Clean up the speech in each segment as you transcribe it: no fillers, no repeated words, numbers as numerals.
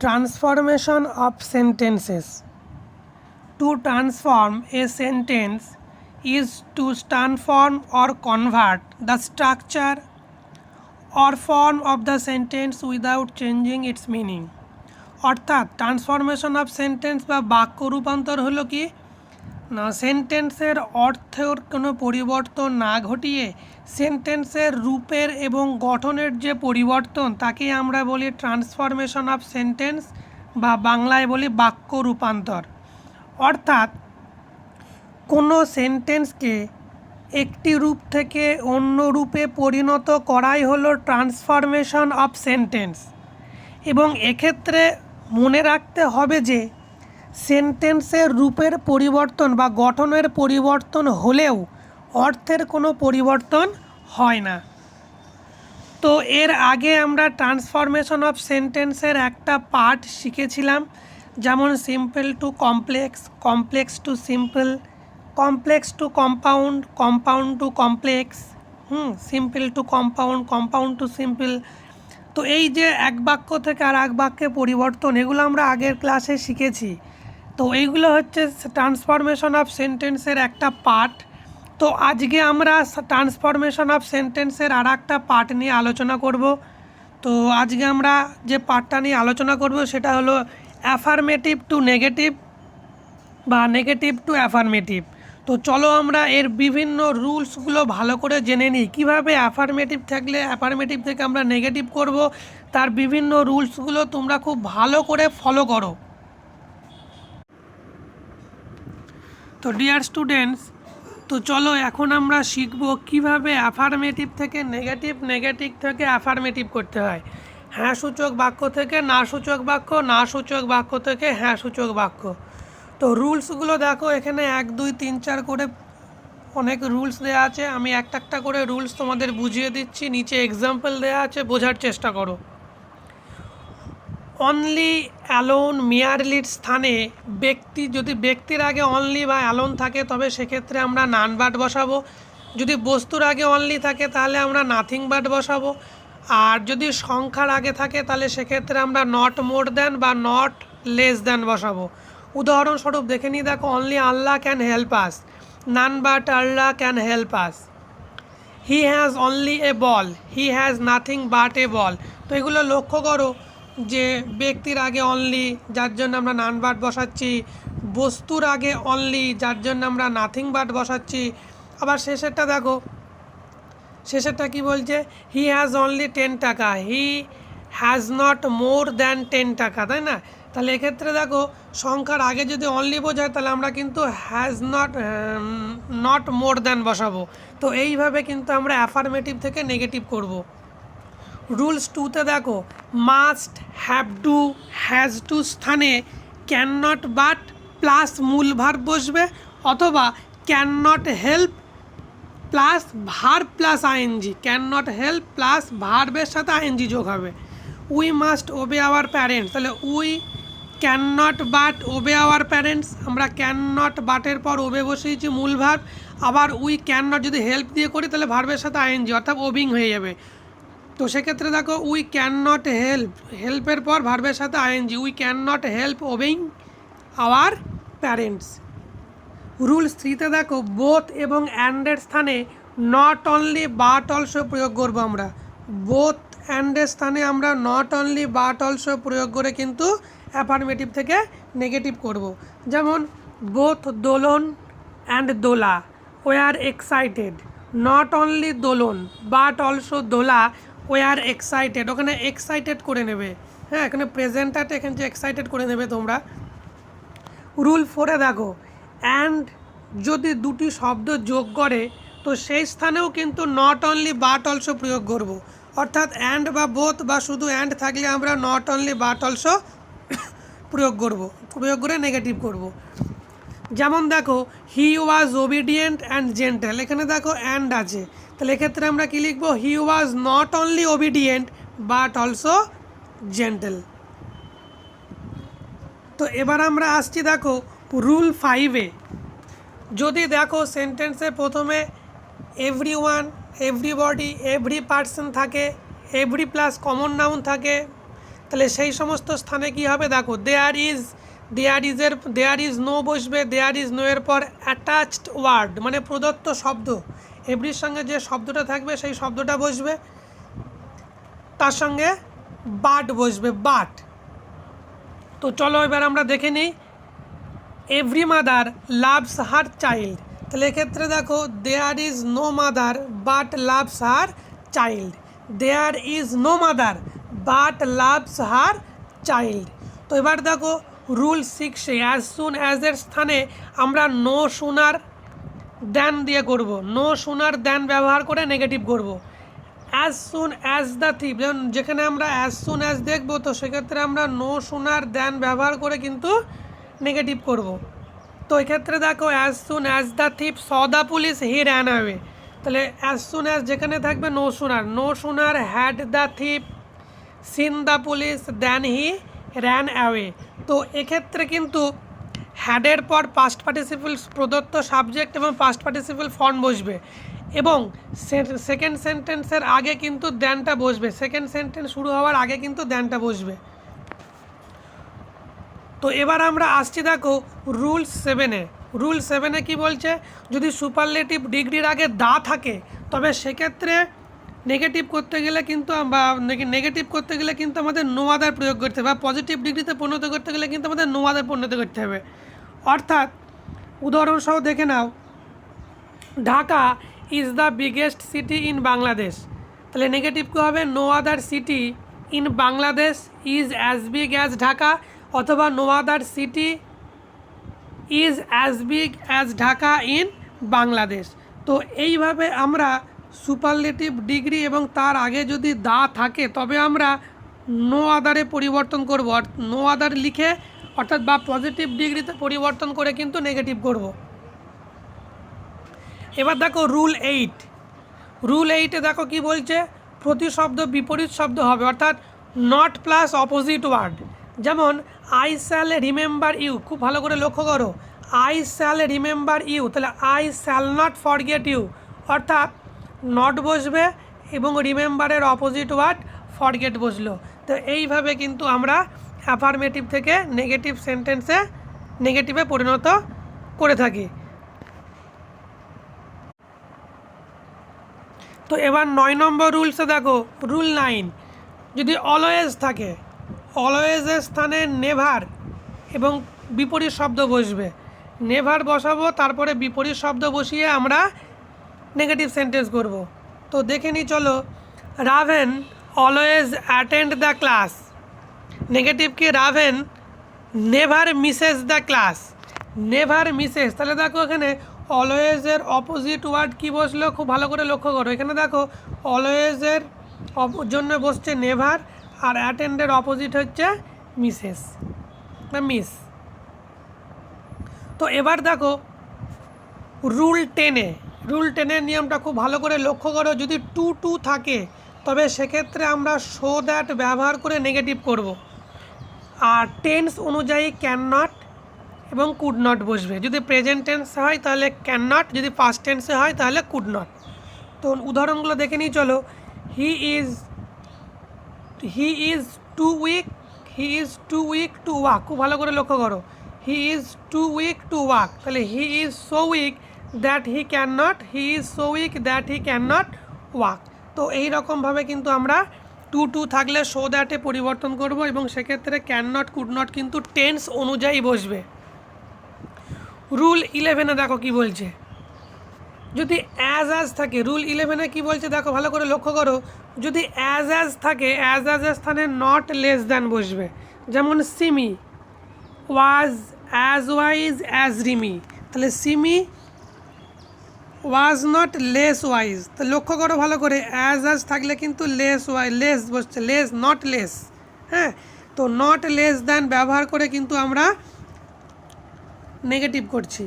Transformation of sentences. To transform a sentence is to transform or convert the structure or form of the sentence without changing its meaning. অর্থাৎ transformation of sentence বা বাক্য রূপান্তর হলো কি না, সেন্টেন্সের অর্থের কোনো পরিবর্তন না ঘটিয়ে সেন্টেন্সের রূপের এবং গঠনের যে পরিবর্তন তাকে আমরা বলি ট্রান্সফরমেশন অফ সেন্টেন্স বা বাংলায় বলি বাক্য রূপান্তর। অর্থাৎ কোনো সেন্টেন্সকে একটি রূপ থেকে অন্য রূপে পরিণত করাই হলো ট্রান্সফরমেশন অফ সেন্টেন্স। এবং এক্ষেত্রে মনে রাখতে হবে যে সেন্টেন্সের রূপের পরিবর্তন বা গঠনের পরিবর্তন হলেও অর্থের কোনো পরিবর্তন হয় না। তো এর আগে আমরা ট্রান্সফরমেশন অফ সেন্টেন্সের একটা পার্ট শিখেছিলাম, যেমন simple to complex, complex to simple, complex to compound, compound to complex, simple to compound, compound to simple. তো এই যে এক বাক্য থেকে আর এক বাক্যে পরিবর্তন, এগুলো আমরা আগের ক্লাসে শিখেছি। তো এইগুলো হচ্ছে ট্রান্সফরমেশন অফ সেন্টেন্সের একটা পার্ট। তো আজকে আমরা ট্রান্সফরমেশন অফ সেন্টেন্সের আর একটা পার্ট নিয়ে আলোচনা করব। তো আজকে আমরা যে পার্টটা নিয়ে আলোচনা করব সেটা হলো অ্যাফার্মেটিভ টু নেগেটিভ বা নেগেটিভ টু অ্যাফার্মেটিভ। তো চলো আমরা এর বিভিন্ন রুলসগুলো ভালো করে জেনে নিই, কীভাবে অ্যাফার্মেটিভ থাকলে অ্যাফার্মেটিভ থেকে আমরা নেগেটিভ করব, তার বিভিন্ন রুলসগুলো তোমরা খুব ভালো করে ফলো করো। তো ডিয়ার স্টুডেন্টস, তো চলো এখন আমরা শিখব কিভাবে অ্যাফার্মেটিভ থেকে নেগেটিভ, নেগেটিভ থেকে অ্যাফার্মেটিভ করতে হয়। হ্যাঁ সূচক বাক্য থেকে না সূচক বাক্য, না সূচক বাক্য থেকে হ্যাঁ সূচক বাক্য। তো রুলসগুলো দেখো, এখানে 1 2 3 4 করে অনেক রুলস দেওয়া আছে। আমি একটা একটা করে রুলস তোমাদের বুঝিয়ে দিচ্ছি, নিচে এক্সাম্পল দেওয়া আছে, বোঝার চেষ্টা করো। অনলি, অ্যালোন, মেয়ারলির স্থানে ব্যক্তি, যদি ব্যক্তির আগে অনলি বা অ্যালোন থাকে তবে সেক্ষেত্রে আমরা নান বাট বসাবো। যদি বস্তুর আগে অনলি থাকে তাহলে আমরা নাথিং বাট বসাবো। আর যদি সংখ্যার আগে থাকে তাহলে সেক্ষেত্রে আমরা নট মোর দ্যান বা নট লেস দ্যান বসাবো। উদাহরণস্বরূপ দেখে নিই, দেখো, only Allah can help us, none but Allah can help us. He has only a ball, he has nothing but a ball. তো এগুলো লক্ষ্য করো যে ব্যক্তির আগে অনলি, যার জন্য আমরা নান বাট বসাচ্ছি, বস্তুর আগে অনলি, যার জন্য আমরা নাথিং বাট বসাচ্ছি। আবার শেষেরটা দেখো, শেষেরটা কি বলছে, হি হ্যাজ অনলি 10 টাকা, he has not more than 10 টাকা, তাই না? তাহলে এক্ষেত্রে দেখো, সংখ্যার আগে যদি অনলি বোঝায় তাহলে আমরা কিন্তু হ্যাজ নট মোর দ্যান বসাবো। তো এইভাবে কিন্তু আমরা অ্যাফার্মেটিভ থেকে নেগেটিভ করব। রুলস 2তে দেখো, must, have to, has to স্থানে ক্যান নট বাট প্লাস মূল ভার্ব বসবে, অথবা can not help plus verb plus ING, can not help plus ভার্বের সাথে আইএনজি যোগ হবে। We must obey our parents, তাহলে we can not but obey our parents, আমরা ক্যান নট বাটের পর ওবে বসিয়েছি মূল ভার্ব। আবার উই ক্যান নট যদি হেল্প দিয়ে করি তাহলে ভার্বের সাথে আইএনজি অর্থাৎ ওবিং হয়ে যাবে। তো সেক্ষেত্রে দেখো, উই ক্যান নট হেল্প, হেল্পের পর ভার্বের সাথে ING, we can not help obeying our parents. Rules 3তে দেখো, বোথ এবং অ্যান্ডের স্থানে নট অনলি বাট অলসো প্রয়োগ করবো আমরা। বোথ অ্যান্ডের স্থানে আমরা নট অনলি বাট অলসো প্রয়োগ করে কিন্তু অ্যাফার্মেটিভ থেকে নেগেটিভ করব। যেমন both Dolon and Dola were excited, not only Dolon but also Dola were excited, ওখানে এক্সাইটেড করে নেবে। হ্যাঁ, এখানে প্রেজেন্টাতে এখানে যে এক্সাইটেড করে নেবে তোমরা। রুল 4এ দেখো, অ্যান্ড যদি দুটি শব্দ যোগ করে তো সেই স্থানেও কিন্তু নট অনলি বাট অলসো প্রয়োগ করব। অর্থাৎ অ্যান্ড বা বোথ বা শুধু অ্যান্ড থাকলে আমরা নট অনলি বাট অলসো প্রয়োগ করে নেগেটিভ করব। যেমন দেখো, he was obedient and gentle, এখানে দেখো অ্যান্ড আছে, তাহলে এক্ষেত্রে আমরা কী লিখব, he was not only obedient but also gentle. তো এবার আমরা আসছি দেখো রুল 5-এ। যদি দেখো সেন্টেন্সে প্রথমে এভরিওয়ান, এভরিবডি, এভরি পার্সন থাকে, এভরি প্লাস কমন নাউন থাকে, তাহলে সেই সমস্ত স্থানে কি হবে দেখো, দেয়ার ইজ নো বসবে, দেয়ার ইজ নো এর পর অ্যাটাচড ওয়ার্ড মানে প্রদত্ত শব্দ, এভরির সঙ্গে যে শব্দটা থাকবে সেই শব্দটা বসবে, তার সঙ্গে বাট বসবে, বাট। তো চলো এবার আমরা দেখে নিই, every mother loves her child. তাহলে এক্ষেত্রে দেখো there is no mother but loves her child, there is no mother but loves her child. তো এবার দেখো রুল 6 অ্যাজ সুন অ্যাজ এর স্থানে আমরা নো সুনার দ্যান দিয়ে করব, নো সুনার দ্যান ব্যবহার করে নেগেটিভ করব। অ্যাজ সুন অ্যাজ দ্য থিপ, যেখানে আমরা অ্যাজ সুন অ্যাজ দেখবো তো সেক্ষেত্রে আমরা নো সুনার দ্যান ব্যবহার করে কিন্তু নেগেটিভ করব। তো এক্ষেত্রে দেখো as soon as the thief saw the police he ran away, তাহলে অ্যাজ সুন অ্যাজ যেখানে থাকবে no sooner had the thief seen the police then he ran away. তো এক্ষেত্রে কিন্তু হ্যাডের পর পাস্ট পার্টিসিপল প্রদত্ত সাবজেক্ট এবং পাস্ট পার্টিসিপল ফর্ম বসবে, এবং সেকেন্ড সেন্টেন্সের আগে কিন্তু দ্যানটা বসবে, সেকেন্ড সেন্টেন্স শুরু হওয়ার আগে কিন্তু দ্যানটা বসবে। তো এবার আমরা আসছি দেখো রুল 7-এ। রুল 7-এ কী বলছে, যদি সুপারলেটিভ ডিগ্রির আগে দা থাকে তবে সেক্ষেত্রে নেগেটিভ করতে গেলে কিন্তু আমাদের নো আদার প্রয়োগ করতে হবে, বা পজিটিভ ডিগ্রিতে পরিণত করতে গেলে কিন্তু আমাদের নো আদার পরিণত করতে হবে। অর্থাৎ উদাহরণসহ দেখে নাও, Dhaka is the biggest city in Bangladesh, তাহলে নেগেটিভ কী হবে, no other city in Bangladesh is as big as Dhaka, অথবা no other city is as big as Dhaka in Bangladesh. তো এইভাবে আমরা সুপারলেটিভ ডিগ্রি এবং তার আগে যদি দা থাকে তবে আমরা নো আদারে পরিবর্তন করব, নো আদার লিখে অর্থাৎ বা পজিটিভ ডিগ্রিতে পরিবর্তন করে কিন্তু নেগেটিভ করব। এবার দেখো রুল 8-এ দেখো কি বলছে, প্রতিশব্দ বিপরীত শব্দ হবে, অর্থাৎ নট প্লাস অপোজিট ওয়ার্ড। যেমন আই শ্যাল রিমেম্বার ইউ, খুব ভালো করে লক্ষ্য করো, আই শ্যাল রিমেম্বার ইউ, তাহলে I shall not forget you, অর্থাৎ নট বসবে এবং রিমেম্বারের অপোজিট ওয়ার্ড ফরগেট বসলো। তো এইভাবে কিন্তু আমরা অ্যাফার্মেটিভ থেকে নেগেটিভে পরিণত করে থাকি। তো এবার 9 নম্বর রুলসে দেখো, রুল 9, যদি অলওয়েজ থাকে, অলওয়েজের স্থানে নেভার এবং বিপরীত শব্দ বসবে, নেভার বসাবো তারপরে বিপরীত শব্দ বসিয়ে আমরা নেগেটিভ সেন্টেন্স করব। তো দেখে নিই চলো, Raven always attend the class, negative কি, Raven never misses the class, never misses, তাহলে দেখো এখানে অলওয়েজের অপোজিট ওয়ার্ড কি বসলো, খুব ভালো করে লক্ষ্য করো, এখানে দেখো অলওয়েজের জন্য বসছে নেভার, আর অ্যাটেন্ডের অপোজিট হচ্ছে মিসেস বা মিস। তো এবার দেখো রুল 10-এর নিয়মটা খুব ভালো করে লক্ষ্য করো, যদি টু থাকে তবে সেক্ষেত্রে আমরা শো দ্যাট ব্যবহার করে নেগেটিভ করব, আর টেন্স অনুযায়ী ক্যান নট এবং কুড নট বসবে। যদি প্রেজেন্ট টেন্স হয় তাহলে ক্যান নট, যদি পাস্ট টেন্সে হয় তাহলে কুড নট। তো উদাহরণগুলো দেখে নিই চলো, he is too weak to walk, খুব ভালো করে লক্ষ্য করো, he is too weak to walk, তাহলে he is so weak that he can not walk. তো এই রকমভাবে কিন্তু আমরা টু থাকলে শো দ্যাটে পরিবর্তন করব, এবং সেক্ষেত্রে ক্যান নট কুড নট কিন্তু টেন্স অনুযায়ী বসবে। রুল 11-এ দেখো কি বলছে, যদি অ্যাজ থাকে, রুল 11-এ কি বলছে দেখো ভালো করে লক্ষ্য করো, যদি অ্যাজ থাকে, অ্যাজের স্থানে নট লেস দ্যান বসবে। যেমন Simi was as wise as Rimi, তাহলে Simi was not less wise, তো লক্ষ্য করো ভালো করে, অ্যাজ থাকলে কিন্তু লেস বসছে, নট লেস, হ্যাঁ। তো নট লেস দ্যান ব্যবহার করে কিন্তু আমরা নেগেটিভ করছি,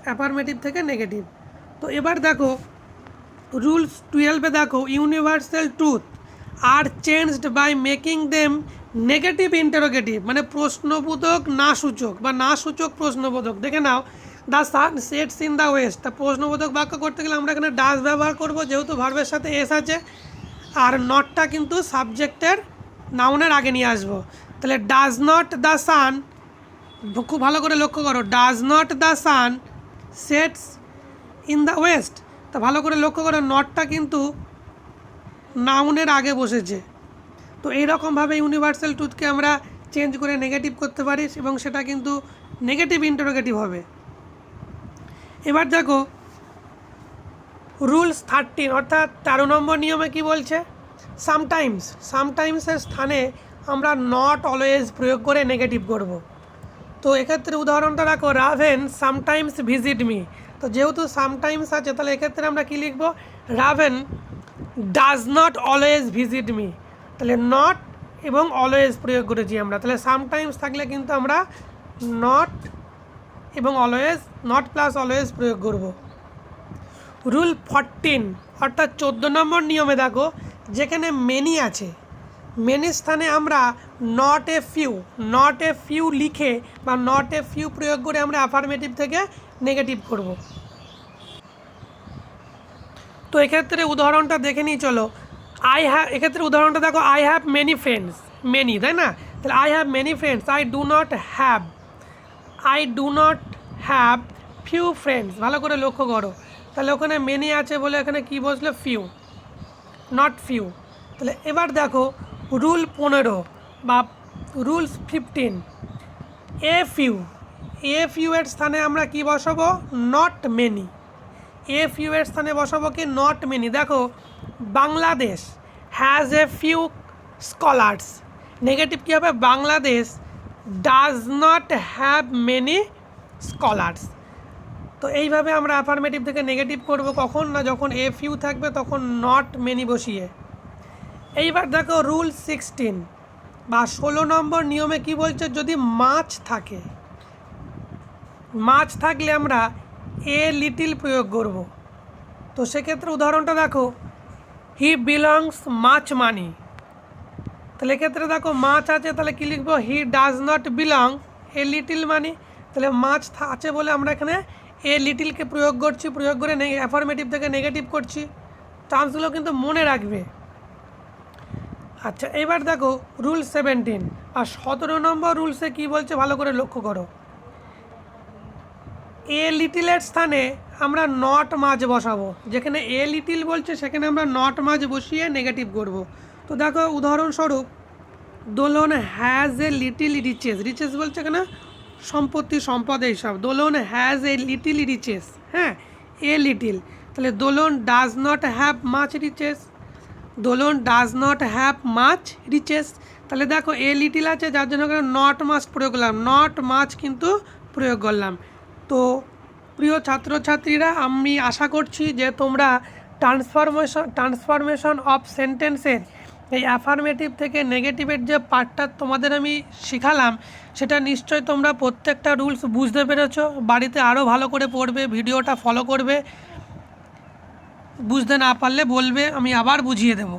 অ্যাফার্মেটিভ থেকে নেগেটিভ। তো এবার দেখো রুল 12-এ দেখো, universal truth are changed by making them negative interrogative, মানে প্রশ্নবোধক না সূচক বা না সূচক প্রশ্নবোধক। দেখে নাও, the sun sets in the west, তা প্রশ্নবোধক বাক্য করতে গেলে আমরা এখানে ডাস ব্যবহার করব, যেহেতু ভার্বের সাথে এস আছে, আর নটটা কিন্তু সাবজেক্টের নাউনের আগে নিয়ে আসবো। তাহলে ডাজ নট দ্য সান, খুব ভালো করে লক্ষ্য করো, does not the sun sets in the west. তা ভালো করে লক্ষ্য করো নটটা কিন্তু নাউনের আগে বসেছে। তো এইরকমভাবে ইউনিভার্সাল ট্রুথকে আমরা চেঞ্জ করে নেগেটিভ করতে পারি এবং সেটা কিন্তু নেগেটিভ ইন্টারোগেটিভ হবে। এবার দেখো রুলস 13 অর্থাৎ 13 নম্বর নিয়মে কি বলছে, সামটাইমসের স্থানে আমরা নট অলওয়েজ প্রয়োগ করে নেগেটিভ করব। তো এক্ষেত্রে উদাহরণটা রাখো, রাভেন সামটাইমস ভিজিট মি। তো যেহেতু সামটাইমস আছে তাহলে এক্ষেত্রে আমরা কী লিখব, Raven does not always visit me. তাহলে নট এবং অলওয়েজ প্রয়োগ করেছি আমরা, তাহলে সামটাইমস থাকলে কিন্তু আমরা নট এবং অলওয়েজ, নট প্লাস অলওয়েজ প্রয়োগ করব। রুল 14 অর্থাৎ 14 নম্বর নিয়মে দেখো, যেখানে মেনি আছে, মেনির স্থানে আমরা নট এ ফিউ লিখে বা নট এ ফিউ প্রয়োগ করে আমরা অ্যাফার্মেটিভ থেকে নেগেটিভ করব। তো এক্ষেত্রে উদাহরণটা দেখে নিই চলো। এক্ষেত্রে উদাহরণটা দেখো, I have many friends, many, তাই না? তাহলে I have many friends, I do not have few friends. ভালো করে লক্ষ্য করো, তাহলে ওখানে মেনি আছে বলে এখানে কি বসলো, ফিউ, নট ফিউ। তাহলে এবার দেখো রুল 15 বা রুলস 15, এ ফিউ এর স্থানে আমরা কি বসাবো, নট মেনি। এ ফিউ এর স্থানে বসাবো কি, নট মেনি। দেখো Bangladesh has a few scholars, negative কী হবে, Bangladesh does not have many scholars. তো এইভাবে আমরা অ্যাফার্মেটিভ থেকে নেগেটিভ করব কখন না, যখন এ ফিউ থাকবে তখন নট মেনি বসিয়ে। এইবার দেখো রুল 16 বা 16 নম্বর নিয়মে কি বলছে, যদি মাছ থাকে, মাছ থাকলে আমরা এ লিটিল প্রয়োগ করব। তো সেক্ষেত্রে উদাহরণটা দেখো, হি বিলংস মাচ মানি। তাহলে এক্ষেত্রে দেখো মাছ আছে, তাহলে কী লিখবো, he does not belong a little money. তাহলে মাছ আছে বলে আমরা এখানে এ লিটিলকে প্রয়োগ করছি, প্রয়োগ করে অ্যাফার্মেটিভ থেকে নেগেটিভ করছি। চান্সগুলো কিন্তু মনে রাখবে। আচ্ছা এবার দেখো রুল 17 আর 17 নম্বর রুলসে কি বলছে ভালো করে লক্ষ্য করো, এ লিটিলের স্থানে আমরা নট মাছ বসাবো। যেখানে এ লিটিল বলছে সেখানে আমরা নট মাছ বসিয়ে নেগেটিভ করব। তো দেখো উদাহরণস্বরূপ, Dolon has a little riches বলছে এখানে সম্পত্তি, সম্পদ এইসব। Dolon has a little riches, হ্যাঁ এ লিটিল। তাহলে Dolon does not have much riches, Dolon does not have much riches. তাহলে দেখো এ লিটিল আছে যার জন্য নট মাছ প্রয়োগ করলাম, নট মাছ কিন্তু প্রয়োগ করলাম। তো প্রিয় ছাত্রছাত্রীরা, আমি আশা করছি যে তোমরা ট্রান্সফরমেশন অফ সেন্টেন্সের এই অ্যাফার্মেটিভ থেকে নেগেটিভের যে পার্টটা তোমাদের আমি শিখালাম, সেটা নিশ্চয়ই তোমরা প্রত্যেকটা রুলস বুঝতে পেরেছো। বাড়িতে আরও ভালো করে পড়বে, ভিডিওটা ফলো করবে, বুঝতে না পারলে বলবে, আমি আবার বুঝিয়ে দেবো।